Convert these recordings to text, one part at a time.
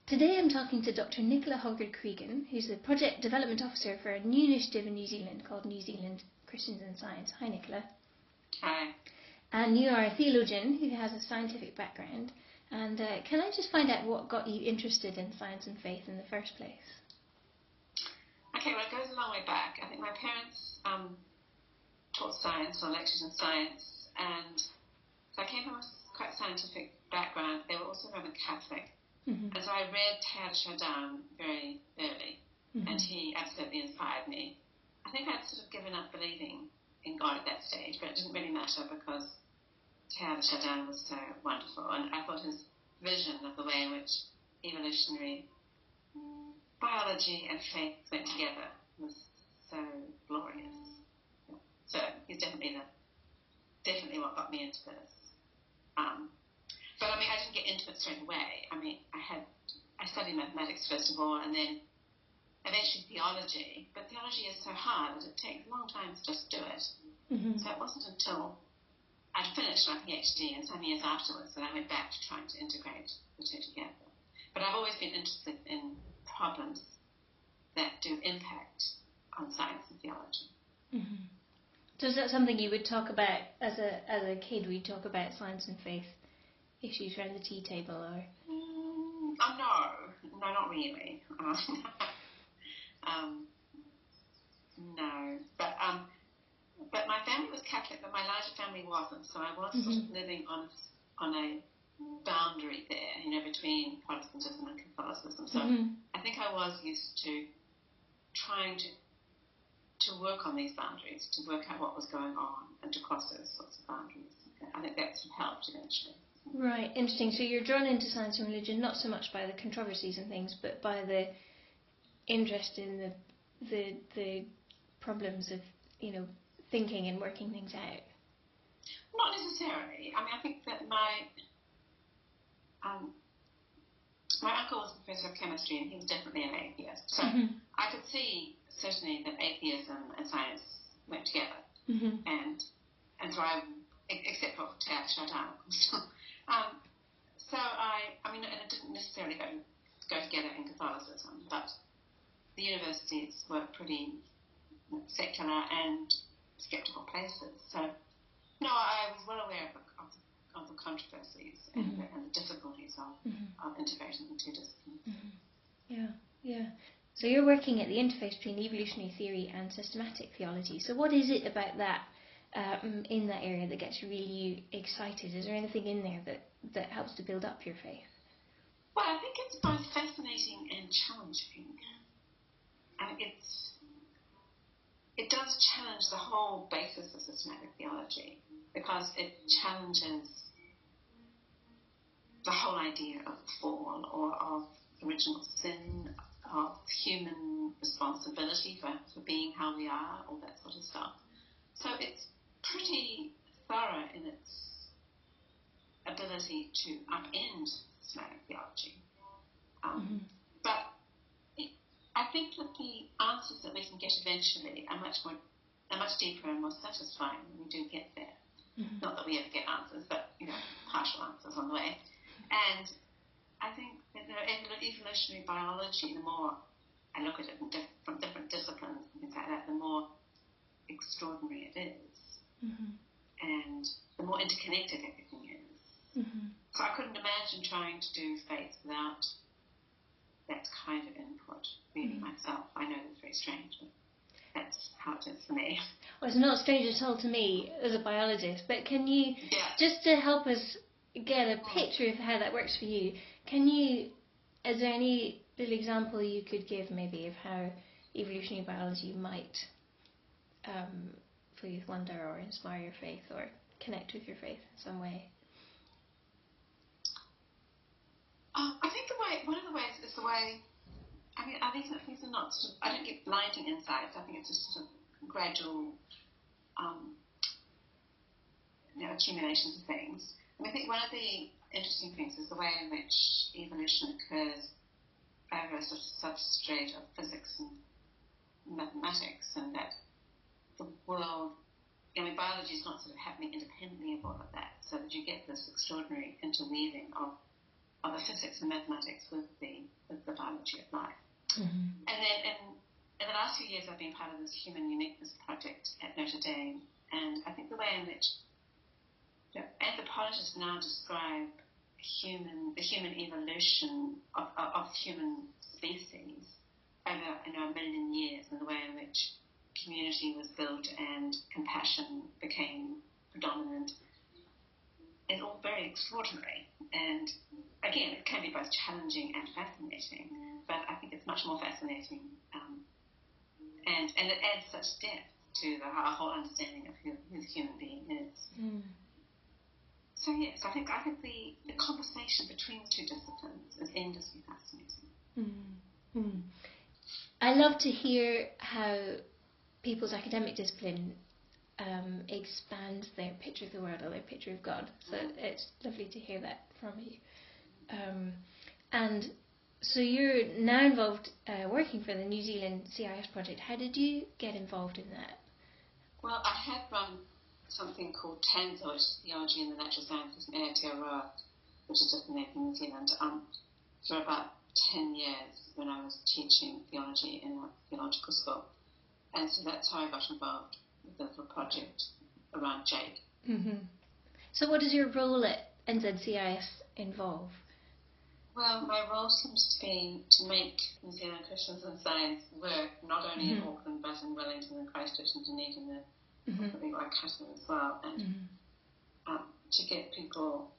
Today I'm talking to Dr. Nicola Hoggard Creegan, who's the Project Development Officer for a new initiative in New Zealand called New Zealand Christians in Science. Hi, Nicola. Hi. And you are a theologian who has a scientific background. And can I just find out what got you interested in science and faith in the first place? Okay, well, it goes a long way back. I think my parents taught science or lectured in science, and so I came from a quite scientific background. They were also Roman Catholic. Mm-hmm. And so I read Teilhard de Chardin very early, and he absolutely inspired me. I think I'd sort of given up believing in God at that stage, but it didn't really matter because Teilhard de Chardin was so wonderful, and I thought his vision of the way in which evolutionary biology and faith went together was so glorious. So he's definitely what got me into this. But I mean, I didn't get into it straight away. I mean, I studied mathematics first of all, and then eventually theology. But theology is so hard that it takes a long time to just do it. Mm-hmm. So it wasn't until I'd finished my PhD and some years afterwards that I went back to trying to integrate the two together. But I've always been interested in problems that do impact on science and theology. Mm-hmm. So is that something you would talk about as a kid? Would you talk about science and faith issues around the tea table, or? No, not really. No, but my family was Catholic, but my larger family wasn't. So I was sort of living on a boundary there, between Protestantism and Catholicism. So I think I was used to trying to work on these boundaries, to work out what was going on, and to cross those sorts of boundaries. I think that's helped eventually. Right, interesting. So you're drawn into science and religion not so much by the controversies and things, but by the interest in the problems of thinking and working things out. Not necessarily. I mean, I think that my uncle was a professor of chemistry, and he was definitely an atheist. So I could see certainly that atheism and science went together, and so except for Teilhard de Chardin. So I mean, and it didn't necessarily go together in Catholicism, but the universities were pretty secular and skeptical places. So, no, I was well aware of the controversies and the difficulties of integrating the two disciplines. Yeah. So you're working at the interface between evolutionary theory and systematic theology. So what is it about that in that area that gets really excited? Is there anything in there that helps to build up your faith? Well, I think it's both fascinating and challenging. It does challenge the whole basis of systematic theology, because it challenges the whole idea of the fall or of original sin, of human responsibility for being how we are, all that sort of stuff. So it's pretty thorough in its ability to upend systematic theology. But I think that the answers that we can get eventually are much deeper and more satisfying when we do get there. Not that we ever get answers, but partial answers on the way. And I think that evolutionary biology, the more I look at it from different disciplines and things like that, the more extraordinary it is, and the more interconnected everything is. So I couldn't imagine trying to do faith without that kind of input, really, myself. I know it's very strange, but that's how it is for me. Well, it's not strange at all to me as a biologist, but can you, just to help us get a picture of how that works for you, is there any little example you could give maybe of how evolutionary biology might fill you with wonder or inspire your faith or connect with your faith in some way? I think one of the ways is the way, I mean, these are not sort of, I don't get blinding insights. I think it's just sort of gradual accumulations of things. And I think one of the interesting things is the way in which evolution occurs over a sort of substrate of physics and mathematics, and that the world, biology is not sort of happening independently of all of that, so that you get this extraordinary interweaving of the physics and mathematics with the theology of life. Mm-hmm. And then in the last few years, I've been part of this Human Uniqueness project at Notre Dame, and I think the way in which anthropologists now describe the human evolution of human species over a million years, and the way in which community was built and compassion became predominant, is all very extraordinary. And again, it can be both challenging and fascinating, but I think it's much more fascinating, and it adds such depth to our whole understanding of who the human being is. So yes, I think the conversation between the two disciplines is endlessly fascinating. I love to hear how people's academic discipline expands their picture of the world or their picture of God. So it's lovely to hear that from you. And so you're now involved working for the New Zealand CIS project. How did you get involved in that? Well, I had run something called TANSA, which is Theology in the Natural Sciences in Aotearoa, which is just in New Zealand, for about 10 years when I was teaching theology in a theological school. And so that's how I got involved with the little project around Jade. Mm-hmm. So what does your role at NZCIS involve? Well, my role seems to be to make New Zealand Christians in Science work, not only in Auckland, but in Wellington and Christchurch and Dunedin and possibly Waikato as well, and to get people,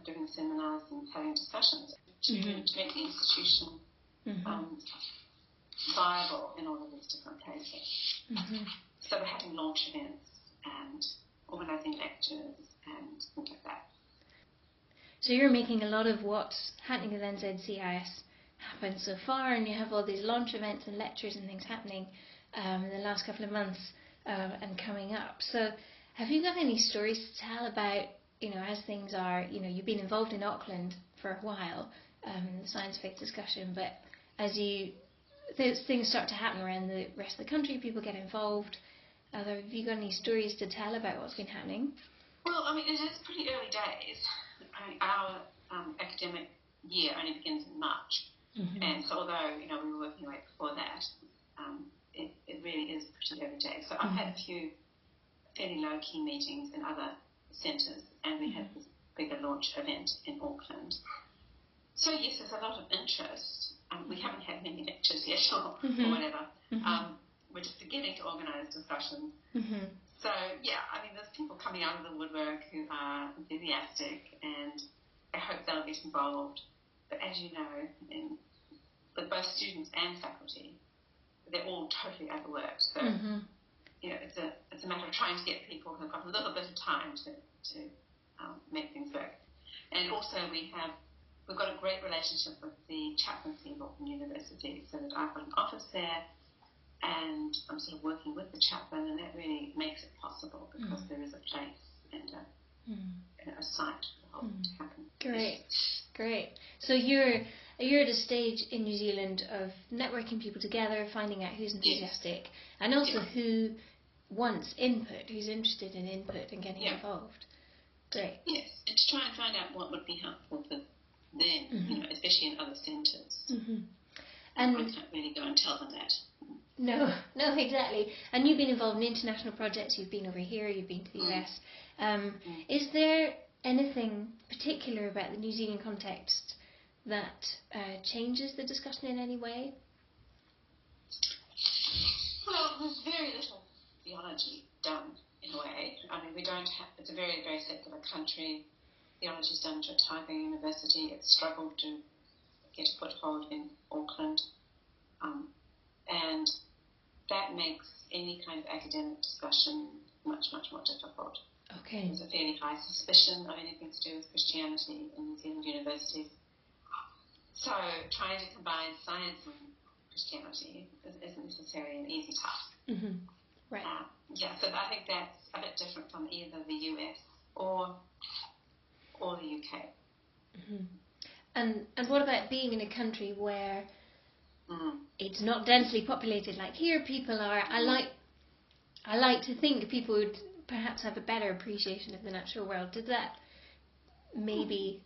doing seminars and having discussions to make the institution viable in all of these different places. So we're having launch events and organising lectures and things like that. So you're making a lot of what's happening with NZCIS happen so far, and you have all these launch events and lectures and things happening in the last couple of months and coming up. So have you got any stories to tell about, as things are, you've been involved in Auckland for a while in the science faith discussion, but as those things start to happen around the rest of the country, people get involved. Have you got any stories to tell about what's been happening? Well, it is pretty early days. Our academic year only begins in March, and so although we were working right before that, it really is pretty early days. So I've had a few fairly low-key meetings in other centres, and we had this bigger launch event in Auckland. So yes, there's a lot of interest. We haven't had many lectures yet or whatever. We're just beginning to organise discussions. So yeah, there's people coming out of the woodwork who are enthusiastic, and I hope they'll get involved. But as you know, with both students and faculty, they're all totally overworked. So it's a matter of trying to get people who've got a little bit of time to make things work. And also we've got a great relationship with the chaplaincy of Auckland University, so that I've got an office there, and I'm sort of working with the chaplain, and that really makes it possible because there is a place and a site for the whole to happen. Great. So you're at a stage in New Zealand of networking people together, finding out who's enthusiastic, and also who wants input, who's interested in input and getting involved. Great. Yes, and to try and find out what would be helpful for them, especially in other centres. And I can't really go and tell them that. No, exactly. And you've been involved in international projects. You've been over here. You've been to the US. Is there anything particular about the New Zealand context that changes the discussion in any way? Well, there's very little theology done in a way. We don't have. It's a very, very secular country. Theology is done at Otago University. It's struggled to get a foothold in Auckland, and that makes any kind of academic discussion much, much more difficult. Okay. There's a fairly high suspicion of anything to do with Christianity in New Zealand universities. So trying to combine science and Christianity isn't necessarily an easy task. Right. So I think that's a bit different from either the US or the UK. And what about being in a country where it's not densely populated like here? People are. I like to think people would perhaps have a better appreciation of the natural world. maybe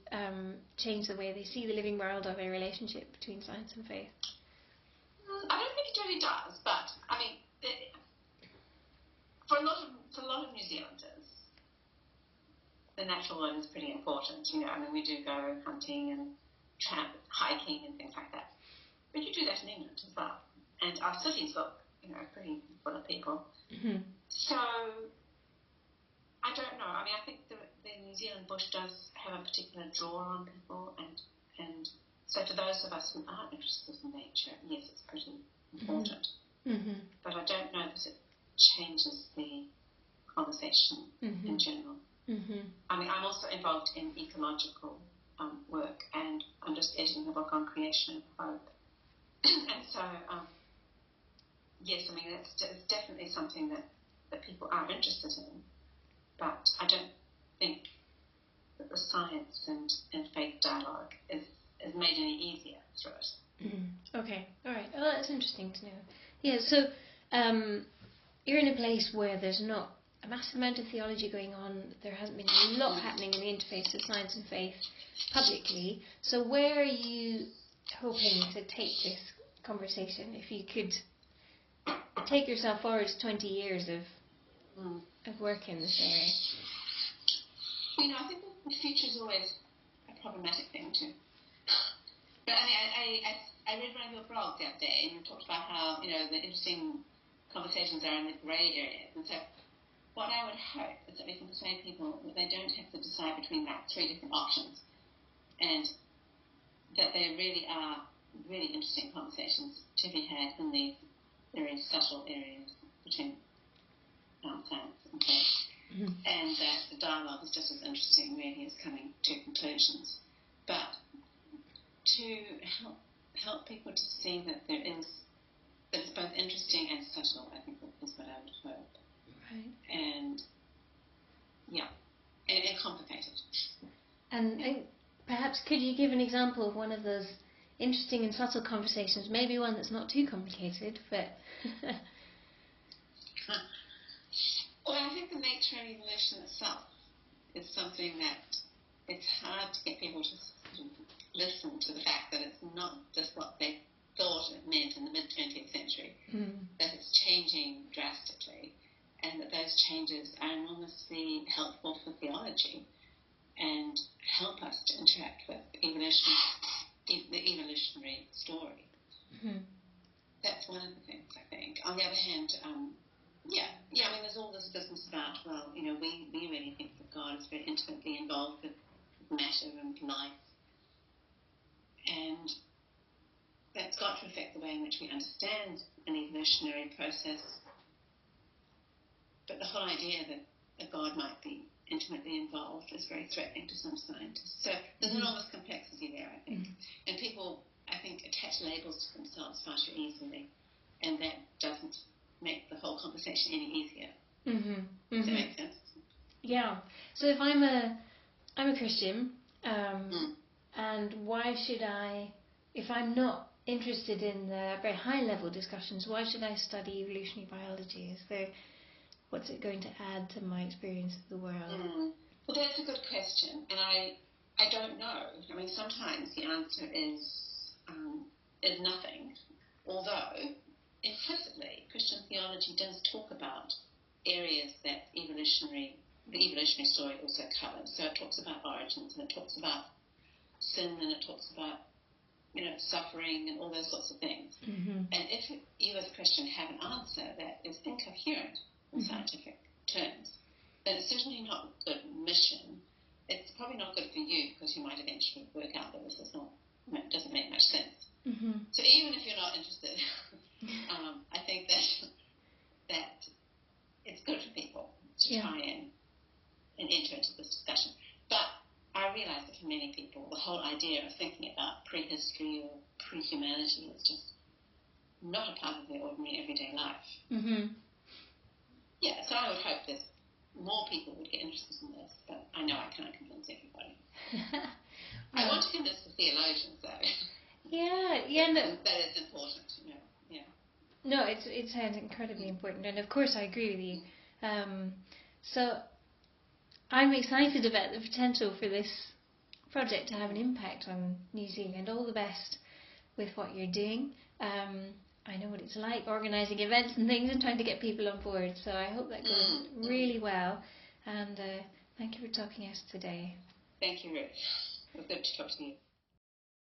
change the way they see the living world or their relationship between science and faith? I don't think it really does, but I mean, for a lot of New Zealanders, the natural world is pretty important. You know, I mean, we do go hunting and hiking and things like that, but you do that in England as well, and our cities look, you know, pretty full of people. Mm-hmm. So I don't know. I mean, I think the New Zealand bush does have a particular draw on people, and so for those of us who aren't interested in nature, yes, it's pretty important. Mm-hmm. But I don't know that it changes the conversation in general. Mm-hmm. I mean, I'm also involved in ecological work, and I'm just editing a book on creation and hope. And so, yes, I mean, it's definitely something that people are interested in, but I don't think that the science and faith dialogue is made any easier through it. Mm-hmm. Okay, all right. Oh, that's interesting to know. Yeah, so you're in a place where there's not a massive amount of theology going on. There hasn't been a lot happening in the interface of science and faith publicly. So where are you hoping to take this conversation? If you could take yourself forward to 20 years of work in this area. You know, I think the future is always a problematic thing too. But I mean, I read one of your blogs the other day, and you talked about how, you know, the interesting conversations are in the grey areas. And so what I would hope is that we can persuade people that they don't have to decide between like 3 different options, and that there really are really interesting conversations to be had in these very subtle areas between science and faith. Mm-hmm. And that the dialogue is just as interesting really as coming to conclusions. But to help people to see that it's both interesting and subtle, I think is what I would hope. Right. And yeah, and complicated. And perhaps could you give an example of one of those interesting and subtle conversations? Maybe one that's not too complicated, but. Well, I think the nature of evolution itself is something that it's hard to get people to listen to the fact that it's not just what they thought it meant in the mid-20th century, that it's changing drastically, and that those changes are enormously helpful for theology and help us to interact with the evolutionary story. Mm-hmm. That's one of the things, I think. On the other hand, I mean, there's all this business about, well, you know, we really think that God is very intimately involved with matter and life, and that's got to affect the way in which we understand an evolutionary process. But the whole idea that God might be intimately involved is very threatening to some scientists. So there's enormous complexity there, I think. And people, I think, attach labels to themselves far too easily, and that doesn't make the whole conversation any easier. Does that make sense? Yeah. So if I'm a Christian, and why should I, if I'm not interested in the very high level discussions, why should I study evolutionary biology? What's it going to add to my experience of the world? Well, that's a good question, and I don't know. I mean, sometimes the answer is nothing, although implicitly Christian theology does talk about areas that the evolutionary story also covers. So it talks about origins, and it talks about sin, and it talks about, you know, suffering and all those sorts of things. And if you as a Christian have an answer that is incoherent in scientific terms, then it's certainly not a good mission. It's probably not good for you, because you might eventually work out that this doesn't make much sense. So even if you're not interested, I think that it's good for people to try and enter into this discussion. But I realise that for many people, the whole idea of thinking about prehistory or pre-humanity is just not a part of their ordinary everyday life. Yeah, so I would hope that more people would get interested in this, but I know I can't convince everybody. I want to convince the theologians, though. That is important, you know. Yeah. No, it sounds incredibly important, and of course I agree with you. So I'm excited about the potential for this project to have an impact on New Zealand. All the best with what you're doing. I know what it's like organising events and things and trying to get people on board, so I hope that goes really well. And thank you for talking to us today. Thank you, Ruth. It was good to talk to you.